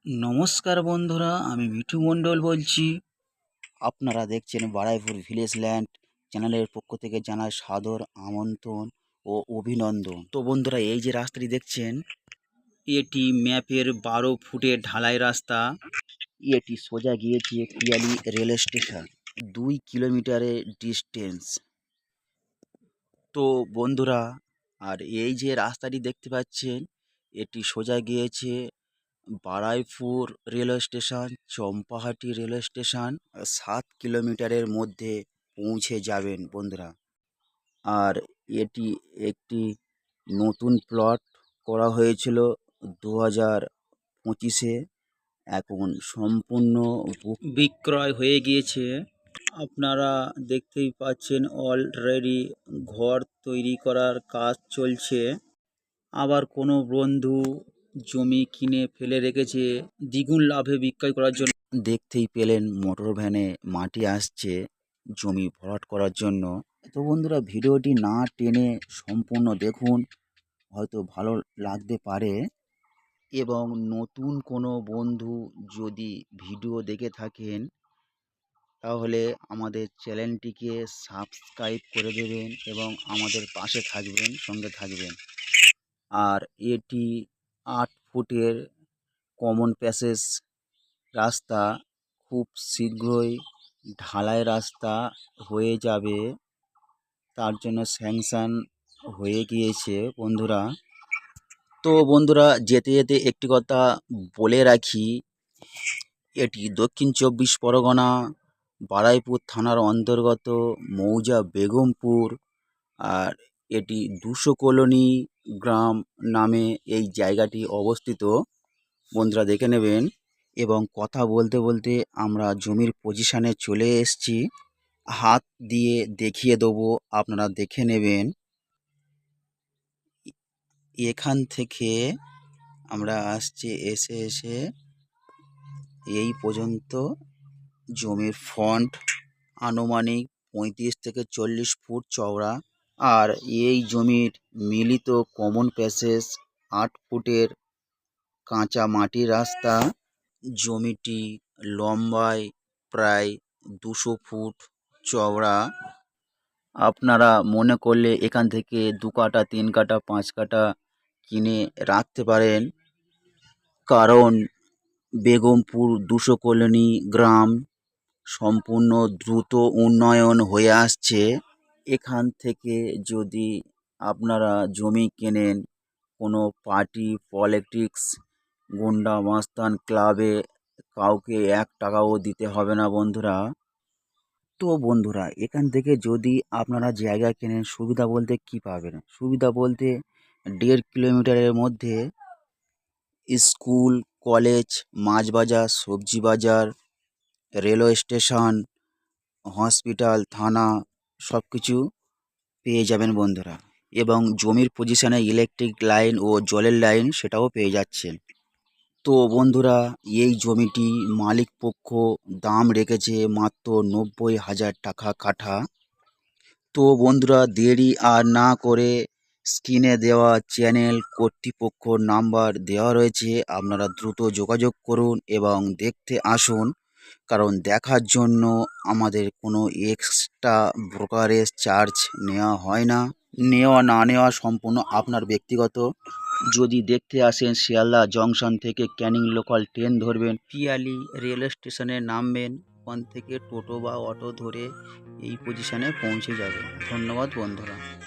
নমস্কার বন্ধুরা, আমি মিঠু মণ্ডল বলছি। আপনারা দেখছেন বারাইপুর ভিলেজ ল্যান্ড চ্যানেলের পক্ষ থেকে জানাই সাদর আমন্ত্রণ ও অভিনন্দন। তো বন্ধুরা, এই যে রাস্তাটি দেখছেন, এটি ম্যাপের 12 ফুটের ঢালাই রাস্তা। এটি সোজা গিয়েছে পিয়ালি রেল স্টেশন, 2 কিলোমিটারের ডিস্টেন্স। তো বন্ধুরা, আর এই যে রাস্তাটি দেখতে পাচ্ছেন, এটি সোজা গিয়েছে Baruipur railway station, Champahati railway station. 7 কিলোমিটারের মধ্যে পৌঁছে যাবেন বন্ধুরা। আর এটি একটি নতুন প্লট করা হয়েছিল 2025-এ। এখন সম্পূর্ণ বিক্রয় হয়ে গিয়েছে। আপনারা দেখতেই পাচ্ছেন অলরেডি ঘর তৈরি করার কাজ চলছে। আবার কোনো বন্ধু জমি কিনে ফেলে রেখেছে দ্বিগুণ লাভে বিক্রয় করার জন্য। দেখতেই পেলেন মোটর ভ্যানে মাটি আসছে জমি ভরাট করার জন্য। তো বন্ধুরা, ভিডিওটি না টেনে সম্পূর্ণ দেখুন, হয়তো ভালো লাগতে পারে। এবং নতুন কোনো বন্ধু যদি ভিডিও দেখে থাকেন, তাহলে আমাদের চ্যানেলটিকে সাবস্ক্রাইব করে দেবেন এবং আমাদের পাশে থাকবেন, সঙ্গে থাকবেন। আর এটি 8 ফুটের কমন প্যাসেজ রাস্তা, খুব শীঘ্রই ঢালাই রাস্তা হয়ে যাবে, তার জন্য স্যাংশন হয়ে গিয়েছে বন্ধুরা। তো বন্ধুরা, যেতে যেতে একটি কথা বলে রাখি, এটি দক্ষিণ 24 পরগনা বারুইপুর থানার অন্তর্গত মৌজা বেগমপুর। আর এটি 200 কলোনি গ্রাম নামে এই জায়গাটি অবস্থিত। বন্ধুরা দেখে নেবেন। এবং কথা বলতে বলতে আমরা জমির পজিশানে চলে এসেছি, হাত দিয়ে দেখিয়ে দেবো, আপনারা দেখে নেবেন। এখান থেকে আমরা আসছি, এসে এই পর্যন্ত জমির ফ্রন্ট আনুমানিক 35 থেকে 40 ফুট চওড়া। আর এই জমির মিলিত কমন প্যাসেজ 8 ফুটের কাঁচা মাটির রাস্তা। জমিটি লম্বায় প্রায় 200 ফুট চওড়া। আপনারা মনে করলে এখান থেকে 2 কাঠা, 3 কাঠা, 5 কাঠা কিনে রাখতে পারেন, কারণ বেগমপুর 200 কলোনি গ্রাম সম্পূর্ণ দ্রুত উন্নয়ন হয়ে আসছে। এখান থেকে যদি আপনারা জমি কেনেন, কোনো পার্টি পলিটিক্স, গুন্ডা মাস্তান ক্লাবে কাউকে 1 টাকাও দিতে হবে না বন্ধুরা। তো বন্ধুরা, এখান থেকে যদি আপনারা জায়গা কেনেন, সুবিধা বলতে কি পাবেন? সুবিধা বলতে 1.5 কিলোমিটারের মধ্যে স্কুল, কলেজ, মাছ বাজার, সবজি বাজার, রেলওয়ে স্টেশন, হসপিটাল, থানা সব কিছু পেয়ে যাবেন বন্ধুরা। এবং জমির পজিশানে ইলেকট্রিক লাইন ও জলের লাইন সেটাও পেয়ে যাচ্ছেন। তো বন্ধুরা, এই জমিটি মালিক পক্ষ দাম রেখেছে মাত্র 90,000 টাকা কাঠা। তো বন্ধুরা, দেরি আর না করে স্ক্রিনে দেওয়া চ্যানেল কর্তৃপক্ষর নাম্বার দেওয়া রয়েছে, আপনারা দ্রুত যোগাযোগ করুন এবং দেখতে আসুন। কারণ দেখার জন্য আমাদের কোনো এক্সট্রা ব্রোকারেজ চার্জ নেওয়া হয় না। নেওয়া না নেওয়া সম্পূর্ণ আপনার ব্যক্তিগত। যদি দেখতে আসেন, শিয়ালদা জংশন থেকে ক্যানিং লোকাল ট্রেন ধরবেন, পিয়ালি রেলওয়ে স্টেশনে নামবেন, ওখান থেকে টোটো বা অটো ধরে এই পজিশানে পৌঁছে যাবেন। ধন্যবাদ বন্ধুরা।